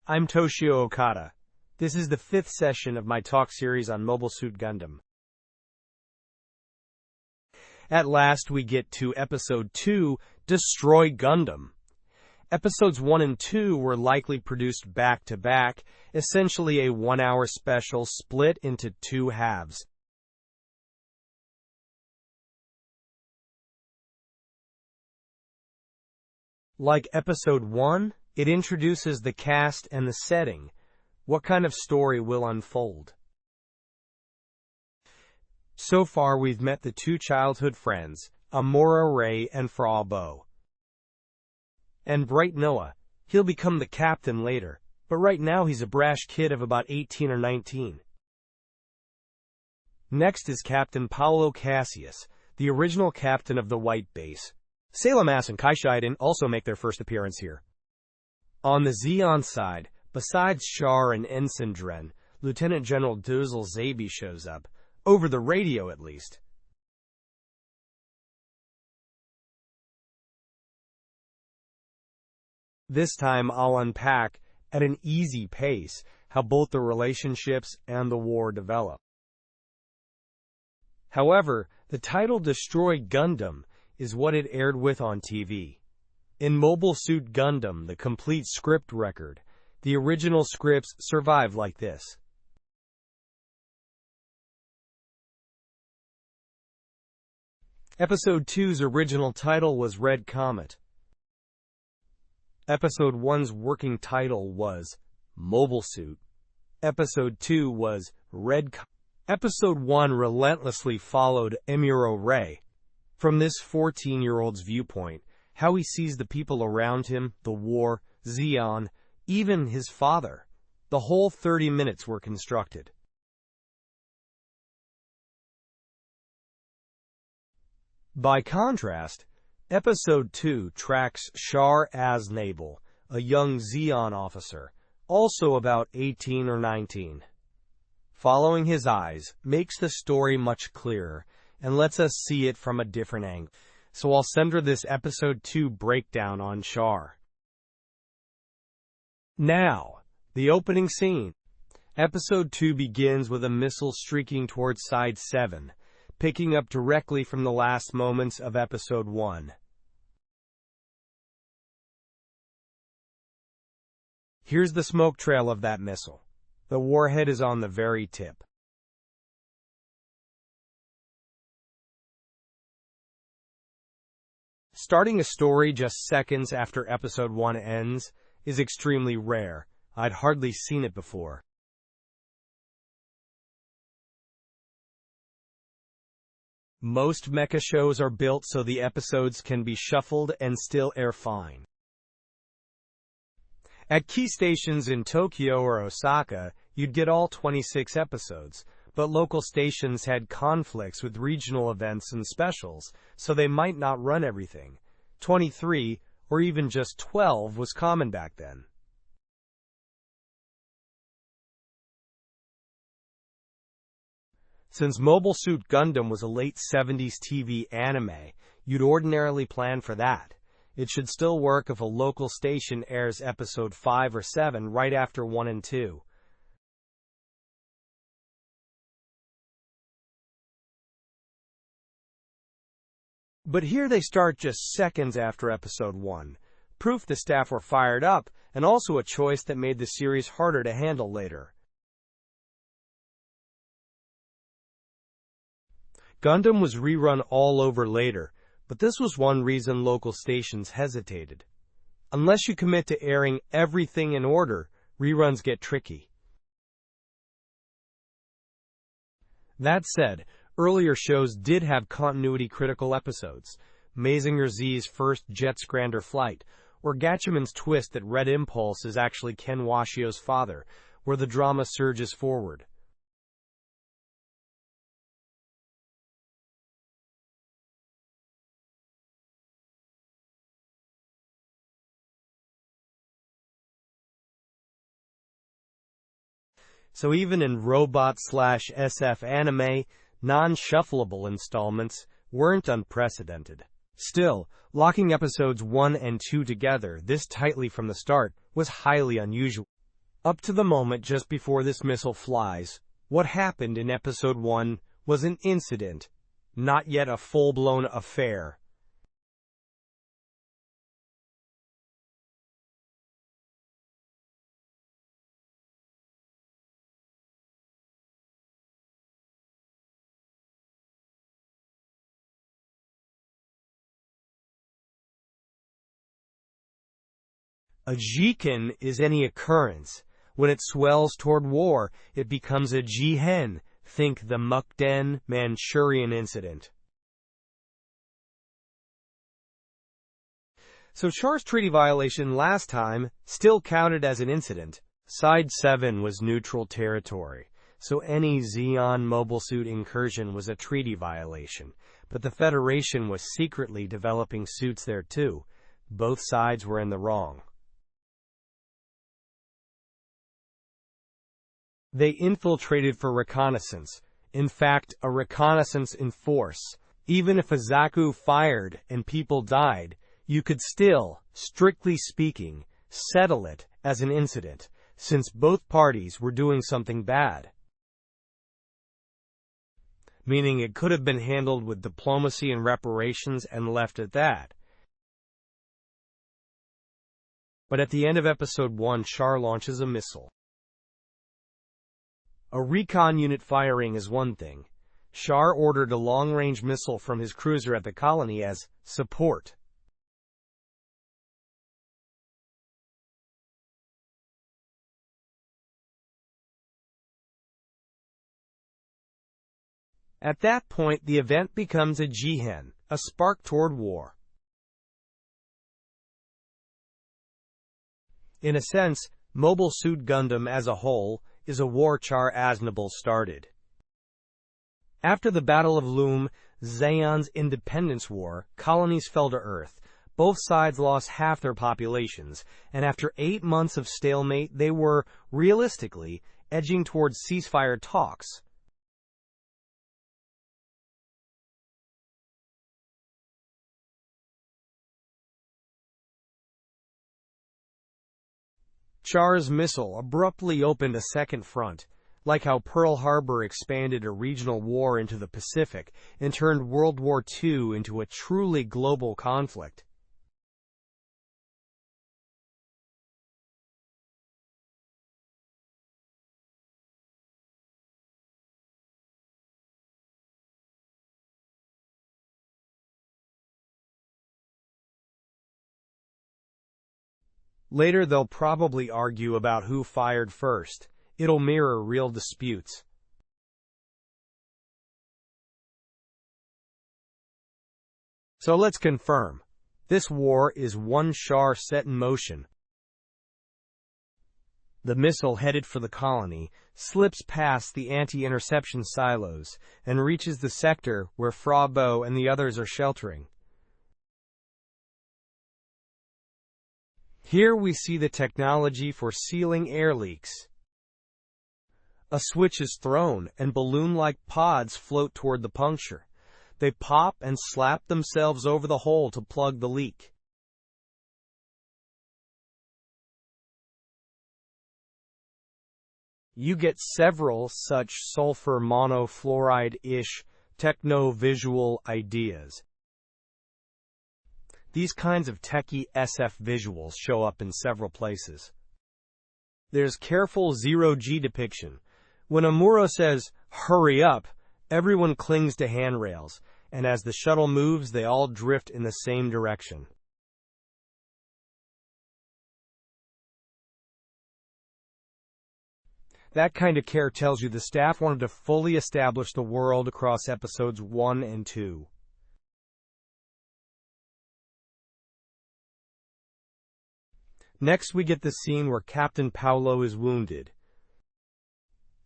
I'm Toshio Okada. This is the 5th session of my talk series on Mobile Suit Gundam. At last we get to Episode 2, Destroy Gundam. Episodes 1 and 2 were likely produced back-to-back, essentially a 1-hour special split into 2 halves. Like Episode 1, it introduces the cast and the setting. What kind of story will unfold? So far we've met the 2 childhood friends, Amuro Ray and Frau Bo. And Bright Noah. He'll become the captain later, but right now he's a brash kid of about 18 or 19. Next is Captain Paolo Cassius, the original captain of the White Base. Salem Ass and Kai Shiden also make their first appearance here. On the Zeon side, besides Char and Ensign Dren, Lieutenant General Dozel Zabi shows up, over the radio at least. This time I'll unpack, at an easy pace, how both the relationships and the war develop. However, the title Destroy Gundam is what it aired with on TV. In Mobile Suit Gundam, the complete script record, the original scripts survive like this. Episode 2's original title was Red Comet. Episode 1's working title was Mobile Suit. Episode 2 was Red Comet. Episode 1 relentlessly followed Amuro Ray. From this 14-year-old's viewpoint, how he sees the people around him, the war, Zeon, even his father. The whole 30 minutes were constructed. By contrast, Episode 2 tracks Char Aznable, a young Zeon officer, also about 18 or 19. Following his eyes makes the story much clearer and lets us see it from a different angle. So I'll center this Episode 2 breakdown on Char. Now, the opening scene. Episode 2 begins with a missile streaking towards Side 7, picking up directly from the last moments of Episode 1. Here's the smoke trail of that missile. The warhead is on the very tip. Starting a story just seconds after Episode 1 ends is extremely rare. I'd hardly seen it before. Most mecha shows are built so the episodes can be shuffled and still air fine. At key stations in Tokyo or Osaka, you'd get all 26 episodes, but local stations had conflicts with regional events and specials, so they might not run everything. 23, or even just 12, was common back then. Since Mobile Suit Gundam was a late 70s TV anime, you'd ordinarily plan for that. It should still work if a local station airs Episode 5 or 7 right after 1 and 2. But here they start just seconds after Episode 1. Proof the staff were fired up, and also a choice that made the series harder to handle later. Gundam was rerun all over later, but this was one reason local stations hesitated. Unless you commit to airing everything in order, reruns get tricky. That said, earlier shows did have continuity-critical episodes. Mazinger Z's first Jet's Grander Flight, or Gatchaman's twist that Red Impulse is actually Ken Washio's father, where the drama surges forward. So even in robot/SF anime, non-shuffleable installments weren't unprecedented. Still, locking episodes 1 and 2 together this tightly from the start was highly unusual. Up to the moment just before this missile flies, what happened in Episode 1 was an incident, not yet a full-blown affair. A jiken is any occurrence. When it swells toward war, it becomes a jihen. Think the Mukden Manchurian incident. So Char's treaty violation last time still counted as an incident. Side 7 was neutral territory, so any Zeon mobile suit incursion was a treaty violation. But the Federation was secretly developing suits there too. Both sides were in the wrong. They infiltrated for reconnaissance. In fact, a reconnaissance in force. Even if a Zaku fired and people died, you could still, strictly speaking, settle it as an incident, since both parties were doing something bad. Meaning it could have been handled with diplomacy and reparations and left at that. But at the end of Episode 1, Char launches a missile. A recon unit firing is one thing. Char ordered a long-range missile from his cruiser at the colony as support. At that point, the event becomes a jihen, a spark toward war. In a sense, Mobile Suit Gundam as a whole is a war Char Aznable started. After the Battle of Loom, Zeon's Independence War, colonies fell to earth. Both sides lost half their populations, and after 8 months of stalemate, they were, realistically, edging towards ceasefire talks. Char's missile abruptly opened a second front, like how Pearl Harbor expanded a regional war into the Pacific and turned World War II into a truly global conflict. Later they'll probably argue about who fired first. It'll mirror real disputes. So let's confirm. This war is one Char set in motion. The missile headed for the colony slips past the anti-interception silos and reaches the sector where Frabo and the others are sheltering. Here we see the technology for sealing air leaks. A switch is thrown, and balloon-like pods float toward the puncture. They pop and slap themselves over the hole to plug the leak. You get several such sulfur monofluoride-ish techno-visual ideas. These kinds of techie SF visuals show up in several places. There's careful zero-G depiction. When Amuro says, "Hurry up," everyone clings to handrails, and as the shuttle moves, they all drift in the same direction. That kind of care tells you the staff wanted to fully establish the world across episodes 1 and 2. Next we get the scene where Captain Paulo is wounded.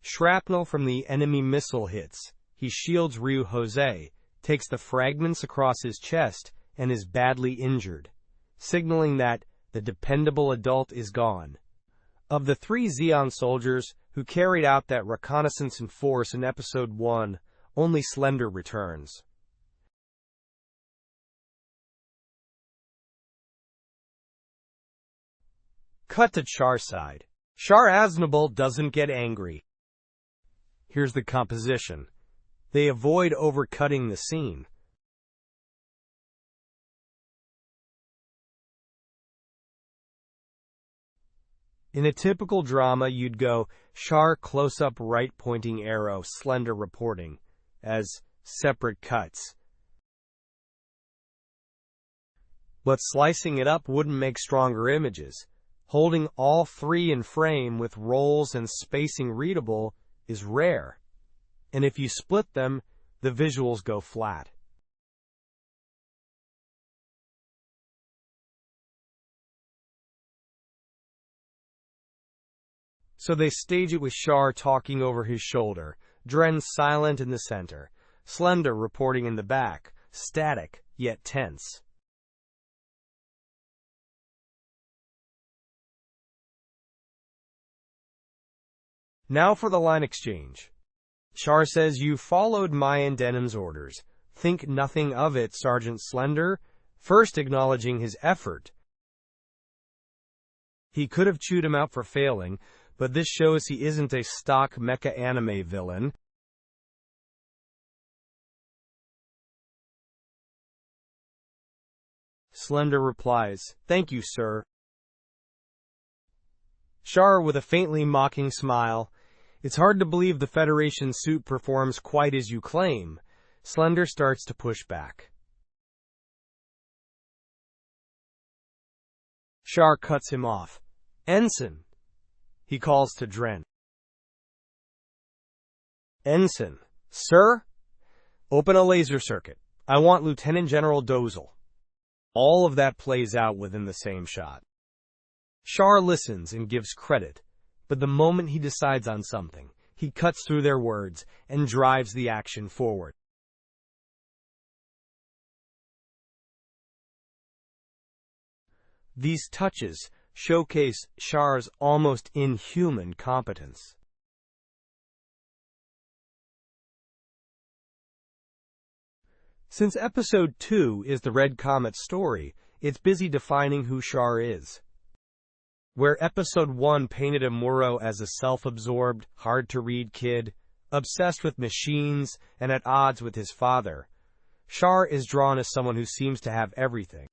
Shrapnel from the enemy missile hits. He shields Ryu Jose, takes the fragments across his chest, and is badly injured, signaling that the dependable adult is gone. Of the 3 Zeon soldiers who carried out that reconnaissance in force in Episode 1, only Slender returns. Cut to Char's side. Char Aznable doesn't get angry. Here's the composition. They avoid overcutting the scene. In a typical drama, you'd go, Char close-up right pointing arrow, slender reporting, as separate cuts. But slicing it up wouldn't make stronger images. Holding all three in frame with rolls and spacing readable is rare. And if you split them, the visuals go flat. So they stage it with Char talking over his shoulder, Dren silent in the center, Slender reporting in the back, static, yet tense. Now for the line exchange. Char says, "You followed Mayan Denim's orders. Think nothing of it, Sergeant Slender," first acknowledging his effort. He could have chewed him out for failing, but this shows he isn't a stock mecha anime villain. Slender replies, "Thank you, sir." Char with a faintly mocking smile, "It's hard to believe the Federation suit performs quite as you claim." Slender starts to push back. Char cuts him off. "Ensign," he calls to Dren. "Ensign, sir? Open a laser circuit. I want Lieutenant General Dozel." All of that plays out within the same shot. Char listens and gives credit, but the moment he decides on something, he cuts through their words and drives the action forward. These touches showcase Char's almost inhuman competence. Since Episode 2 is the Red Comet story, it's busy defining who Char is. Where Episode 1 painted Amuro as a self-absorbed, hard-to-read kid, obsessed with machines and at odds with his father, Char is drawn as someone who seems to have everything.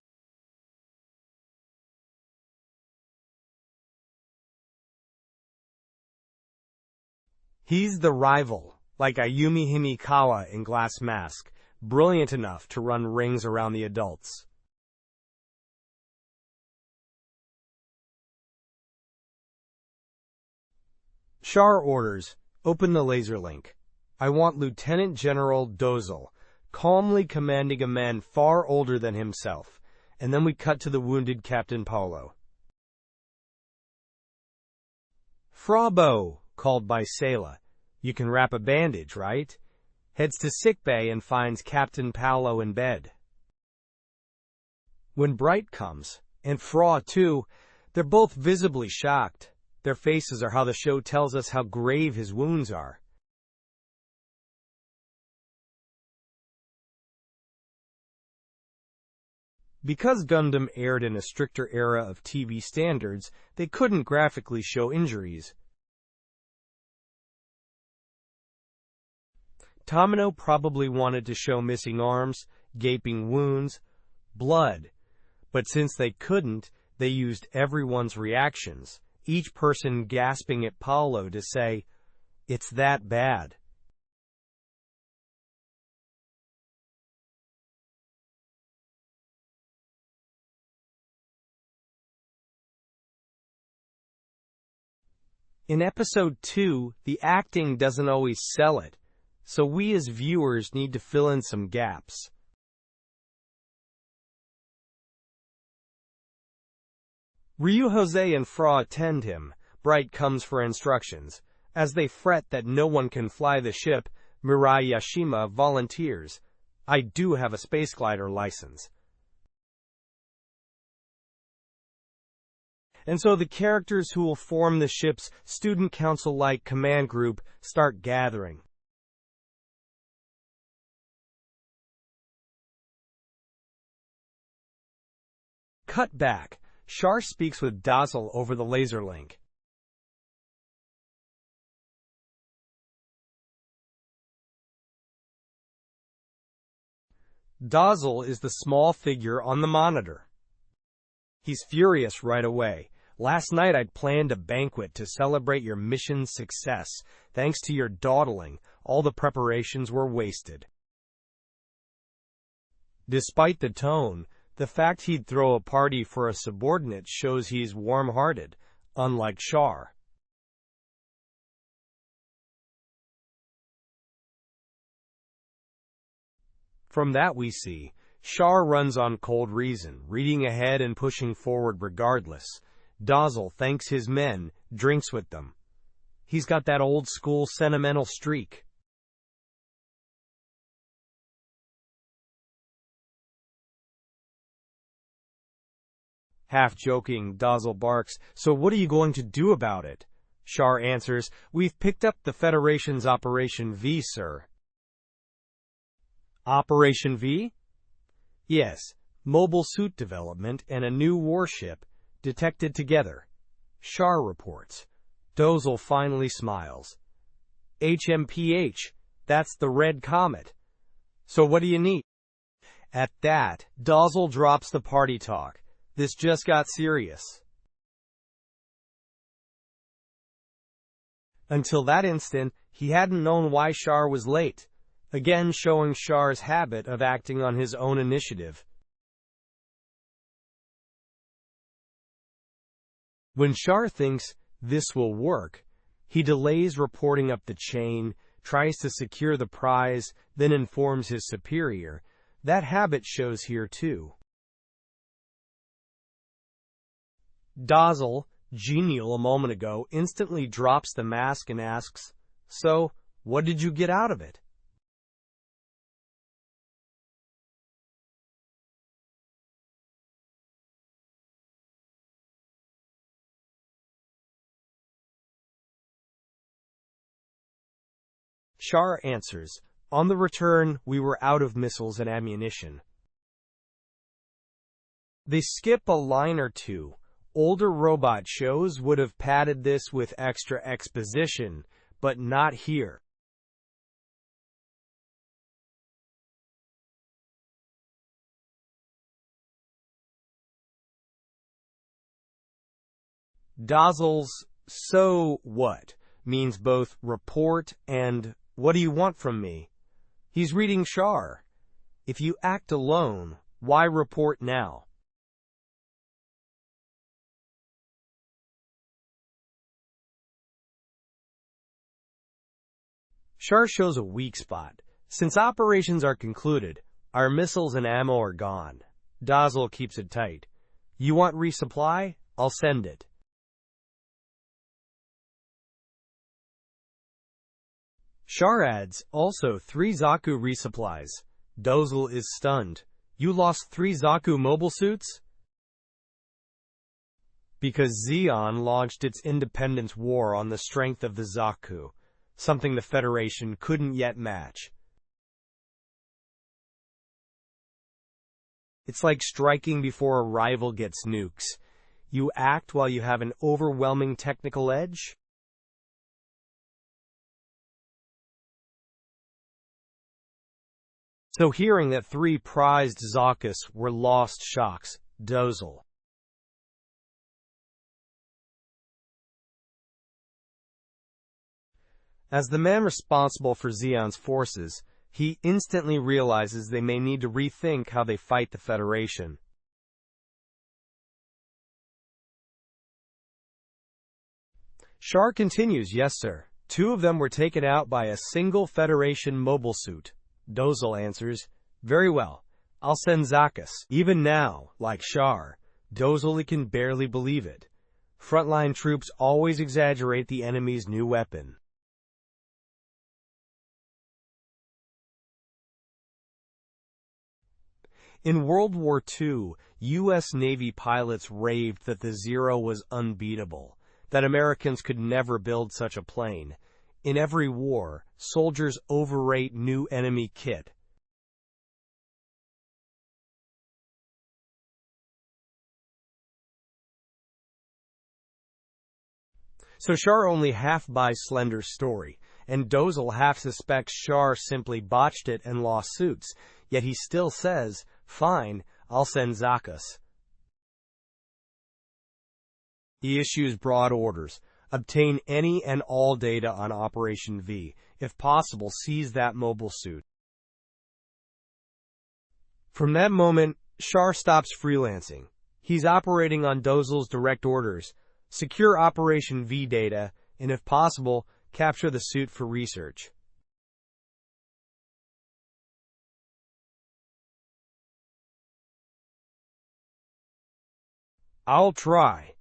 He's the rival, like Ayumi Himikawa in Glass Mask, brilliant enough to run rings around the adults. Char orders, "Open the laser link. I want Lieutenant General Dozel," calmly commanding a man far older than himself, and then we cut to the wounded Captain Paulo. "Frabo," called by Sayla. "You can wrap a bandage, right?" Heads to sickbay and finds Captain Paulo in bed. When Bright comes, and Fra too, they're both visibly shocked. Their faces are how the show tells us how grave his wounds are. Because Gundam aired in a stricter era of TV standards, they couldn't graphically show injuries. Tamino probably wanted to show missing arms, gaping wounds, blood, but since they couldn't, they used everyone's reactions, each person gasping at Paulo to say, "It's that bad." In Episode 2, the acting doesn't always sell it, so we as viewers need to fill in some gaps. Ryu Jose and Fra attend him. Bright comes for instructions. As they fret that no one can fly the ship, Mirai Yashima volunteers. "I do have a space glider license." And so the characters who will form the ship's student council-like command group start gathering. Cut back. Char speaks with Dozel over the laser link. Dazzle is the small figure on the monitor. He's furious right away. Last night I'd planned a banquet to celebrate your mission's success. Thanks to your dawdling, all the preparations were wasted. Despite the tone, the fact he'd throw a party for a subordinate shows he's warm-hearted, unlike Char. From that we see, Char runs on cold reason, reading ahead and pushing forward regardless. Dazzle thanks his men, drinks with them. He's got that old-school sentimental streak. Half-joking, Dazzle barks, "So what are you going to do about it?" Char answers, "We've picked up the Federation's Operation V, sir." Operation V? Yes, mobile suit development and a new warship, detected together. Char reports. Dazzle finally smiles. HMPH, that's the red comet. So what do you need? At that, Dazzle drops the party talk. This just got serious. Until that instant, he hadn't known why Char was late, again showing Char's habit of acting on his own initiative. When Char thinks this will work, he delays reporting up the chain, tries to secure the prize, then informs his superior. That habit shows here too. Dazzle, genial a moment ago, instantly drops the mask and asks, "So, what did you get out of it?" Char answers, "On the return, we were out of missiles and ammunition." They skip a line or two. Older robot shows would have padded this with extra exposition, but not here. Dazzle's "so what" means both report and "what do you want from me?" He's reading Char. If you act alone, why report now? Char shows a weak spot. Since operations are concluded, our missiles and ammo are gone. Dazzle keeps it tight. You want resupply? I'll send it. Char adds, also 3 Zaku resupplies. Dazzle is stunned. You lost 3 Zaku mobile suits? Because Zeon launched its independence war on the strength of the Zaku, something the Federation couldn't yet match. It's like striking before a rival gets nukes. You act while you have an overwhelming technical edge? So hearing that 3 prized Zakus were lost shocks Dazzle. As the man responsible for Zeon's forces, he instantly realizes they may need to rethink how they fight the Federation. Char continues, "Yes, sir. 2 of them were taken out by a single Federation mobile suit." Dazzle answers, "Very well. I'll send Zakus." Even now, like Char, Dazzle can barely believe it. Frontline troops always exaggerate the enemy's new weapon. In World War II, U.S. Navy pilots raved that the Zero was unbeatable, that Americans could never build such a plane. In every war, soldiers overrate new enemy kit. So Char only half buys Slender's story, and Dazzle half suspects Char simply botched it and lost suits. yet he still says, "Fine, I'll send Zakas." He issues broad orders. Obtain any and all data on Operation V. If possible, seize that mobile suit. From that moment, Char stops freelancing. He's operating on Dozle's direct orders. Secure Operation V data, and if possible, capture the suit for research. "I'll try."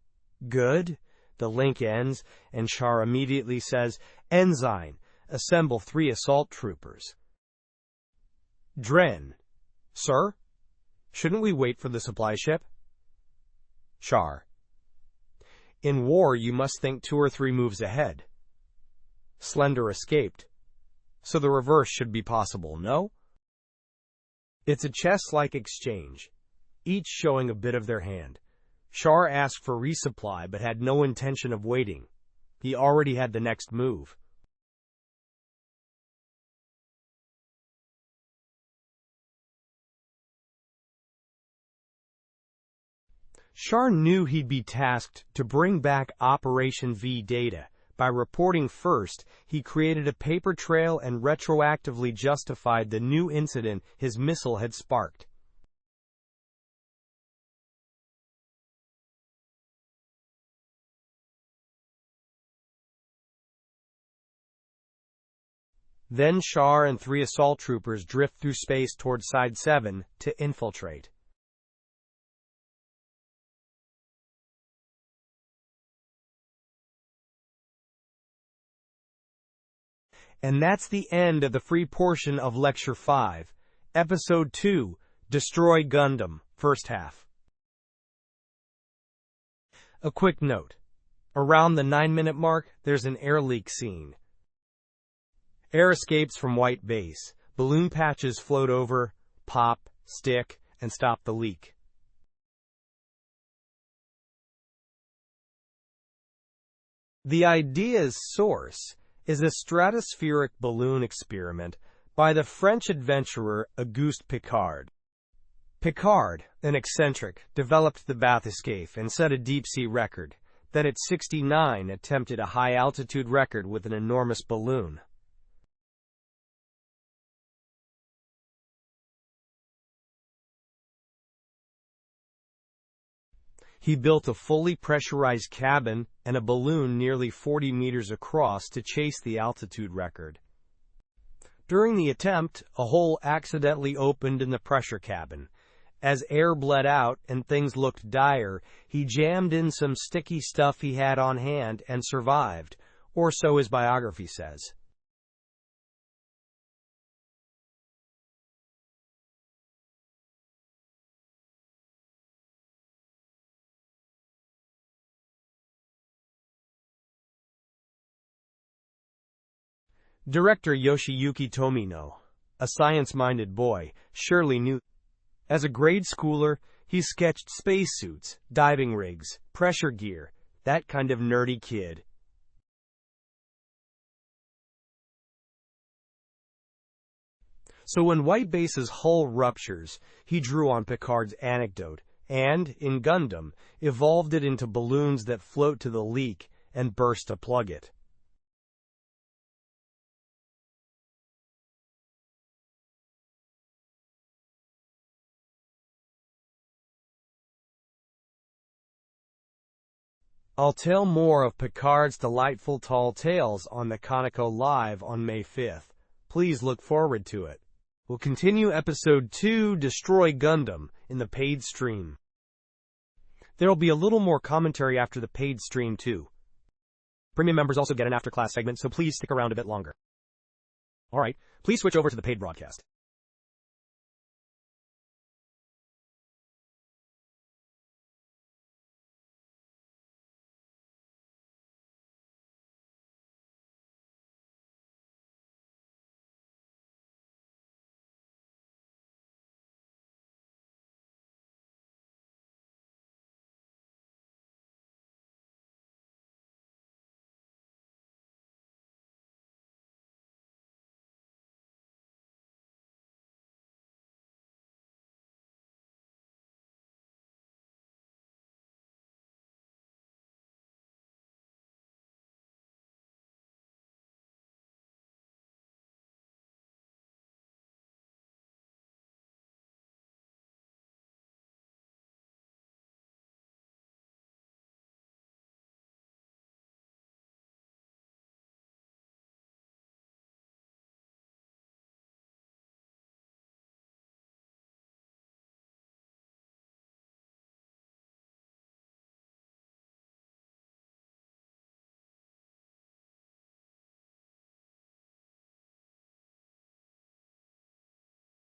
Good. The link ends, and Char immediately says, "Ensign, assemble 3 assault troopers." Dren. "Sir? Shouldn't we wait for the supply ship?" Char. "In war, you must think 2 or 3 moves ahead." Slender escaped. So the reverse should be possible, no? It's a chess-like exchange, each showing a bit of their hand. Char asked for resupply but had no intention of waiting. He already had the next move. Char knew he'd be tasked to bring back Operation V data. By reporting first, he created a paper trail and retroactively justified the new incident his missile had sparked. Then Char and 3 assault troopers drift through space toward Side 7 to infiltrate. And that's the end of the free portion of Lecture 5, Episode 2, Destroy Gundam, First Half. A quick note. Around the 9-minute mark, there's an air leak scene. Air escapes from White Base. Balloon patches float over, pop, stick, and stop the leak. The idea's source is a stratospheric balloon experiment by the French adventurer Auguste Piccard. Piccard, an eccentric, developed the bathyscaphe and set a deep-sea record, then at 69 attempted a high-altitude record with an enormous balloon. He built a fully pressurized cabin and a balloon nearly 40 meters across to chase the altitude record. During the attempt, a hole accidentally opened in the pressure cabin. As air bled out and things looked dire, he jammed in some sticky stuff he had on hand and survived, or so his biography says. Director Yoshiyuki Tomino, a science-minded boy, surely knew. As a grade schooler, he sketched spacesuits, diving rigs, pressure gear, that kind of nerdy kid. So when White Base's hull ruptures, he drew on Piccard's anecdote and, in Gundam, evolved it into balloons that float to the leak and burst to plug it. I'll tell more of Piccard's delightful tall tales on the Conoco Live on May 5th. Please look forward to it. We'll continue Episode 2, Destroy Gundam, in the paid stream. There'll be a little more commentary after the paid stream, too. Premium members also get an after-class segment, so please stick around a bit longer. Alright, please switch over to the paid broadcast.